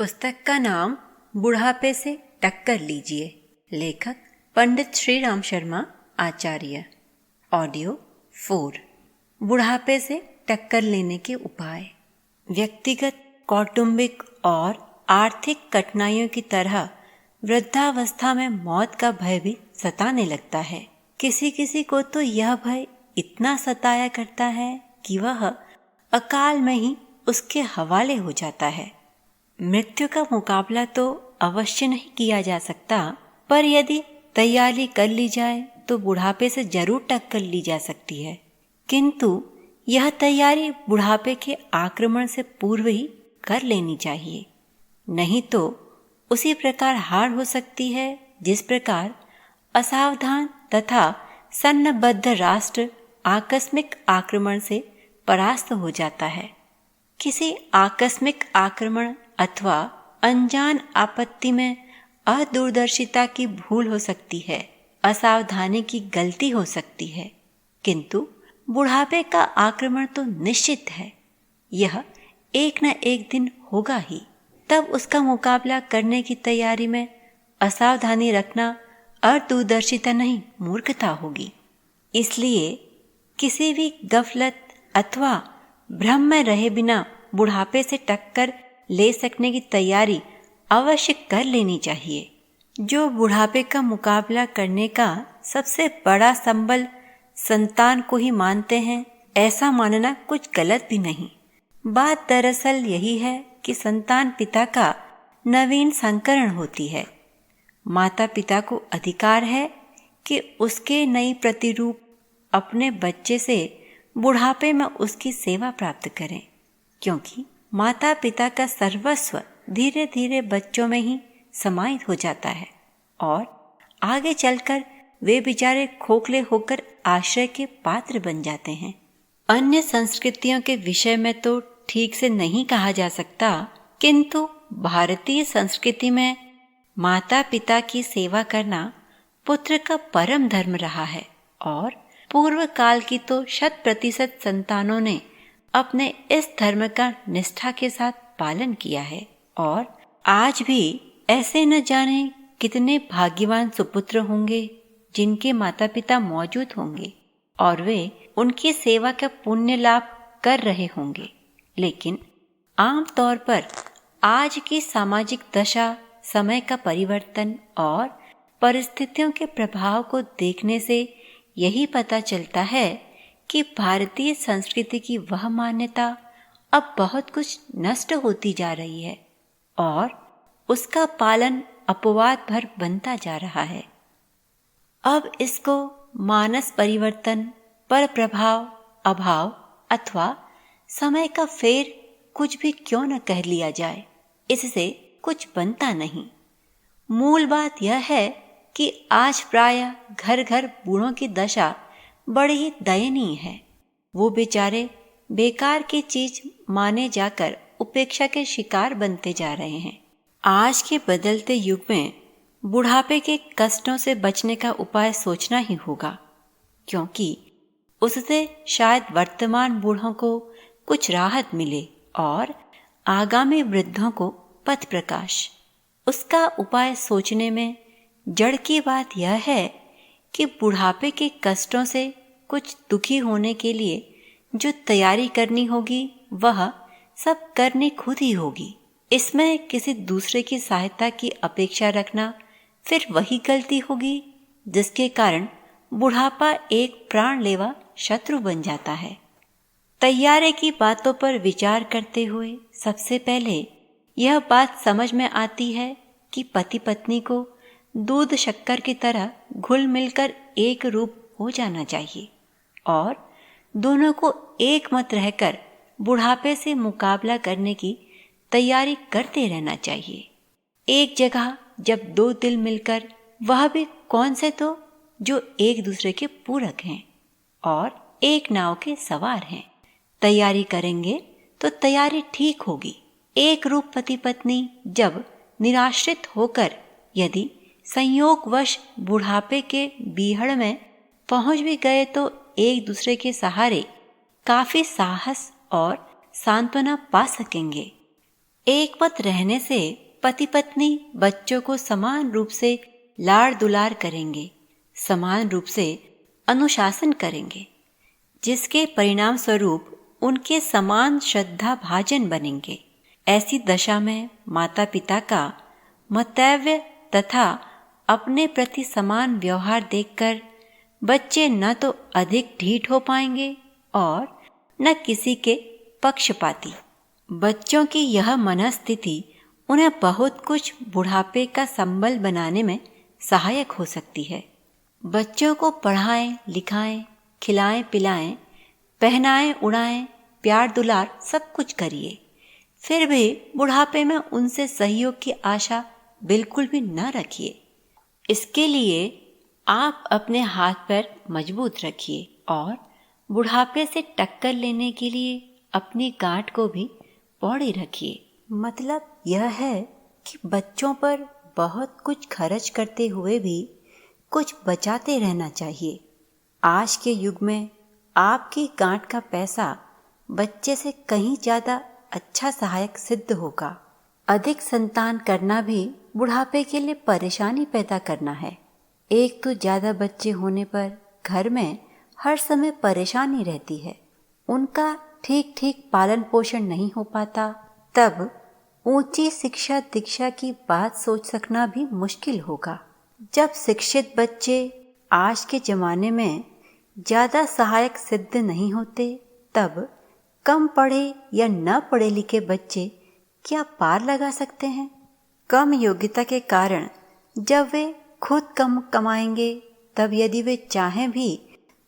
पुस्तक का नाम बुढ़ापे से टक्कर लीजिए। लेखक पंडित श्री राम शर्मा आचार्य। ऑडियो 4। बुढ़ापे से टक्कर लेने के उपाय। व्यक्तिगत, कौटुंबिक और आर्थिक कठिनाइयों की तरह वृद्धावस्था में मौत का भय भी सताने लगता है। किसी किसी को तो यह भय इतना सताया करता है कि वह अकाल में ही उसके हवाले हो जाता है। मृत्यु का मुकाबला तो अवश्य नहीं किया जा सकता, पर यदि तैयारी कर ली जाए तो बुढ़ापे से जरूर टक्कर ली जा सकती है। किंतु यह तैयारी बुढ़ापे के आक्रमण से पूर्व ही कर लेनी चाहिए, नहीं तो उसी प्रकार हार हो सकती है जिस प्रकार असावधान तथा सन्नबद्ध राष्ट्र आकस्मिक आक्रमण से परास्त हो जाता है। किसी आकस्मिक आक्रमण अथवा अनजान आपत्ति में अदूरदर्शिता की भूल हो सकती है, असावधानी की गलती हो सकती है, किंतु बुढ़ापे का आक्रमण तो निश्चित है। यह एक न एक दिन होगा ही। तब उसका मुकाबला करने की तैयारी में असावधानी रखना अदूरदर्शिता नहीं, मूर्खता होगी। इसलिए किसी भी गफलत अथवा भ्रम में रहे बिना बुढ़ापे से टक्कर ले सकने की तैयारी अवश्य कर लेनी चाहिए। जो बुढ़ापे का मुकाबला करने का सबसे बड़ा संबल संतान को ही मानते हैं, ऐसा मानना कुछ गलत भी नहीं। बात दरअसल यही है कि संतान पिता का नवीन संस्करण होती है। माता पिता को अधिकार है कि उसके नई प्रतिरूप अपने बच्चे से बुढ़ापे में उसकी सेवा प्राप्त करें, क्योंकि माता पिता का सर्वस्व धीरे धीरे बच्चों में ही समाहित हो जाता है और आगे चलकर वे बेचारे खोखले होकर आश्रय के पात्र बन जाते हैं। अन्य संस्कृतियों के विषय में तो ठीक से नहीं कहा जा सकता, किंतु भारतीय संस्कृति में माता पिता की सेवा करना पुत्र का परम धर्म रहा है और पूर्व काल की तो 100% संतानों ने अपने इस धर्म का निष्ठा के साथ पालन किया है और आज भी ऐसे न जाने कितने भाग्यवान सुपुत्र होंगे जिनके माता पिता मौजूद होंगे और वे उनकी सेवा का पुण्य लाभ कर रहे होंगे। लेकिन आम तौर पर आज की सामाजिक दशा, समय का परिवर्तन और परिस्थितियों के प्रभाव को देखने से यही पता चलता है कि भारतीय संस्कृति की वह मान्यता अब बहुत कुछ नष्ट होती जा रही है और उसका पालन अपवाद भर बनता जा रहा है। अब इसको मानस परिवर्तन, पर प्रभाव, अभाव अथवा समय का फेर कुछ भी क्यों न कह लिया जाए, इससे कुछ बनता नहीं। मूल बात यह है कि आज प्रायः घर घर बूढ़ों की दशा बड़ी ही दयनीय है। वो बेचारे बेकार की चीज माने जाकर उपेक्षा के शिकार बनते जा रहे हैं। आज के बदलते युग में बुढ़ापे के कष्टों से बचने का उपाय सोचना ही होगा, क्योंकि उससे शायद वर्तमान बूढ़ों को कुछ राहत मिले और आगामी वृद्धों को पथ प्रकाश। उसका उपाय सोचने में जड़ की बात यह है कि बुढ़ापे के कष्टों से कुछ दुखी होने के लिए जो तैयारी करनी होगी वह सब करनी खुद ही होगी। इसमें किसी दूसरे की सहायता की अपेक्षा रखना फिर वही गलती होगी जिसके कारण बुढ़ापा एक प्राणलेवा शत्रु बन जाता है। तैयारी की बातों पर विचार करते हुए सबसे पहले यह बात समझ में आती है कि पति पत्नी को दूध शक्कर की तरह घुल मिलकर एक रूप हो जाना चाहिए और दोनों को एक मत रहकर बुढ़ापे से मुकाबला करने की तैयारी करते रहना चाहिए। एक जगह जब दो दिल मिलकर, वह भी कौन से तो जो एक दूसरे के पूरक हैं और एक नाव के सवार हैं, तैयारी करेंगे तो तैयारी ठीक होगी। एक रूप पति पत्नी जब निराश्रित होकर यदि संयोगवश बुढ़ापे के बीहड़ में पहुंच भी गए तो एक दूसरे के सहारे काफी साहस और सांत्वना पा सकेंगे। एक मत रहने से पति पत्नी बच्चों को समान रूप से लाड़ दुलार करेंगे, समान रूप से अनुशासन करेंगे, जिसके परिणाम स्वरूप उनके समान श्रद्धा भाजन बनेंगे। ऐसी दशा में माता पिता का मतव्य तथा अपने प्रति समान व्यवहार देखकर बच्चे न तो अधिक ढीठ हो पाएंगे और न किसी के पक्षपाती। बच्चों की यह मनस्थिति उन्हें बहुत कुछ बुढ़ापे का संबल बनाने में सहायक हो सकती है। बच्चों को पढ़ाएं, लिखाएं, खिलाएं, पिलाएं, पहनाएं, उड़ाएं, प्यार दुलार सब कुछ करिए, फिर भी बुढ़ापे में उनसे सहयोग की आशा बिल्कुल भी न रखिए। इसके लिए आप अपने हाथ पैर मजबूत रखिए और बुढ़ापे से टक्कर लेने के लिए अपनी गांठ को भी पौड़ी रखिए। मतलब यह है कि बच्चों पर बहुत कुछ खर्च करते हुए भी कुछ बचाते रहना चाहिए। आज के युग में आपकी गांठ का पैसा बच्चे से कहीं ज़्यादा अच्छा सहायक सिद्ध होगा। अधिक संतान करना भी बुढ़ापे के लिए परेशानी पैदा करना है। एक तो ज़्यादा बच्चे होने पर घर में हर समय परेशानी रहती है, उनका ठीक ठीक पालन पोषण नहीं हो पाता, तब ऊंची शिक्षा दीक्षा की बात सोच सकना भी मुश्किल होगा। जब शिक्षित बच्चे आज के ज़माने में ज़्यादा सहायक सिद्ध नहीं होते, तब कम पढ़े या न पढ़े लिखे बच्चे क्या पार लगा सकते हैं? कम योग्यता के कारण जब वे खुद कम कमाएंगे, तब यदि वे चाहें भी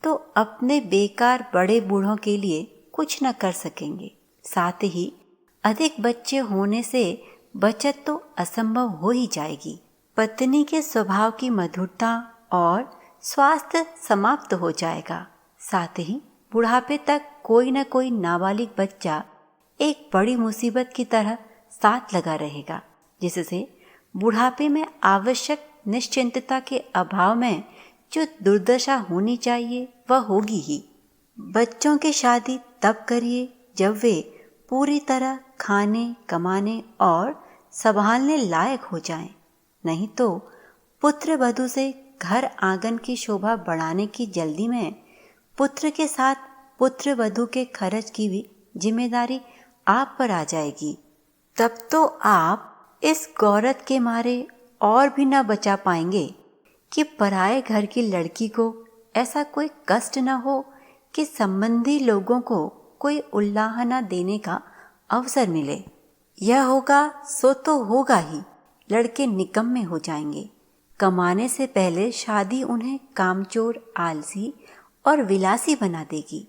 तो अपने बेकार बड़े बूढ़ों के लिए कुछ न कर सकेंगे। साथ ही अधिक बच्चे होने से बचत तो असंभव हो ही जाएगी। पत्नी के स्वभाव की मधुरता और स्वास्थ्य समाप्त हो जाएगा। साथ ही बुढ़ापे तक कोई न कोई नाबालिग बच्चा एक बड़ी मुसीबत की तरह साथ लगा रहेगा, जिससे बुढ़ापे में आवश्यक निश्चिंतता के अभाव में जो दुर्दशा होनी चाहिए वह होगी ही। बच्चों की शादी तब करिए जब वे पूरी तरह खाने, कमाने और संभालने लायक हो जाएं। नहीं तो पुत्र वधू से घर आंगन की शोभा बढ़ाने की जल्दी में पुत्र के साथ पुत्र वधू के खर्च की भी जिम्मेदारी आप पर आ जाएगी। तब तो आप इस गौरत के मारे और भी न बचा पाएंगे कि पराए घर की लड़की को ऐसा कोई कष्ट न हो कि संबंधी लोगों को कोई उल्लाहना देने का अवसर मिले। यह होगा सो तो होगा ही, लड़के निकम्मे हो जाएंगे। कमाने से पहले शादी उन्हें कामचोर, आलसी और विलासी बना देगी।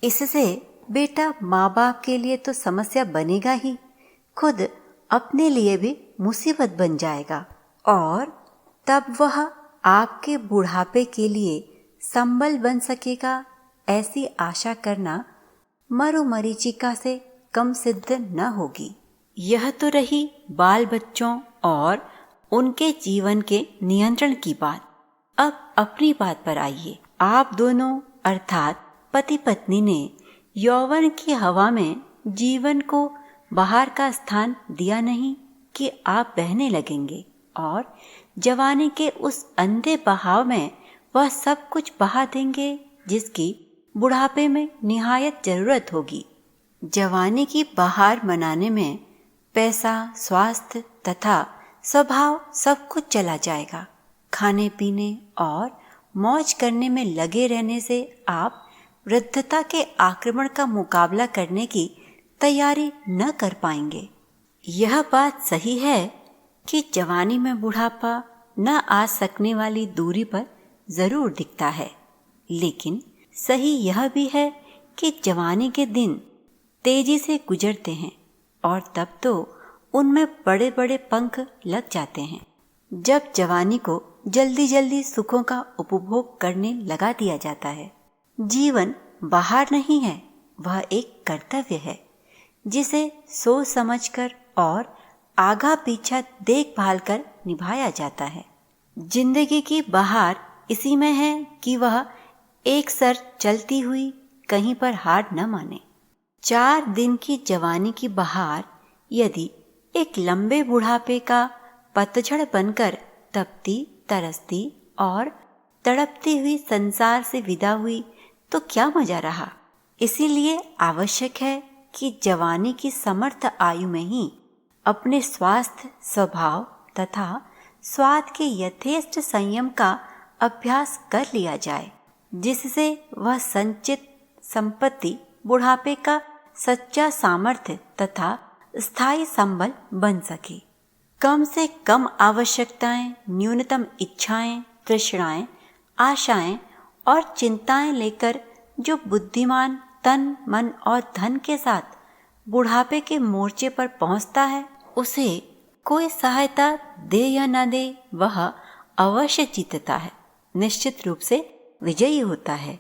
इससे बेटा माँ बाप के लिए तो समस्या बनेगा ही, खुद अपने लिए भी मुसीबत बन जाएगा और तब वह आपके बुढ़ापे के लिए संबल बन सकेगा, ऐसी आशा करना मरुमरीचिका से कम सिद्ध न होगी। यह तो रही बाल बच्चों और उनके जीवन के नियंत्रण की बात। अब अपनी बात पर आइए। आप दोनों अर्थात पति पत्नी ने यौवन की हवा में जीवन को बाहर का स्थान दिया नहीं कि आप बहने लगेंगे और जवानी के उस अंधे बहाव में वह सब कुछ बहा देंगे जिसकी बुढ़ापे में निहायत जरूरत होगी। जवानी की बहार मनाने में पैसा, स्वास्थ्य तथा स्वभाव सब कुछ चला जाएगा। खाने पीने और मौज करने में लगे रहने से आप वृद्धता के आक्रमण का मुकाबला करने की तैयारी न कर पाएंगे। यह बात सही है कि जवानी में बुढ़ापा न आ सकने वाली दूरी पर जरूर दिखता है, लेकिन सही यह भी है कि जवानी के दिन तेजी से गुजरते हैं और तब तो उनमें बड़े बड़े पंख लग जाते हैं। जब जवानी को जल्दी जल्दी सुखों का उपभोग करने लगा दिया जाता है। जीवन बाहर नहीं है, वह एक कर्तव्य है जिसे सोच समझकर और आगा पीछा देखभाल कर निभाया जाता है। जिंदगी की बहार इसी में है कि वह एक सर चलती हुई कहीं पर हार न माने। 4 दिन की जवानी की बहार यदि एक लंबे बुढ़ापे का पतझड़ बनकर तपती, तरसती और तड़पती हुई संसार से विदा हुई तो क्या मजा रहा। इसीलिए आवश्यक है कि जवानी की समर्थ आयु में ही अपने स्वास्थ्य, स्वभाव तथा स्वाद के यथेष्ट संयम का अभ्यास कर लिया जाए, जिससे वह संचित संपत्ति बुढ़ापे का सच्चा सामर्थ्य तथा स्थायी संबल बन सके। कम से कम आवश्यकताएं, न्यूनतम इच्छाएं, तृष्णाएं, आशाएं और चिंताएं लेकर जो बुद्धिमान तन, मन और धन के साथ बुढ़ापे के मोर्चे पर पहुंचता है, उसे कोई सहायता दे या न दे, वह अवश्य जीतता है, निश्चित रूप से विजयी होता है।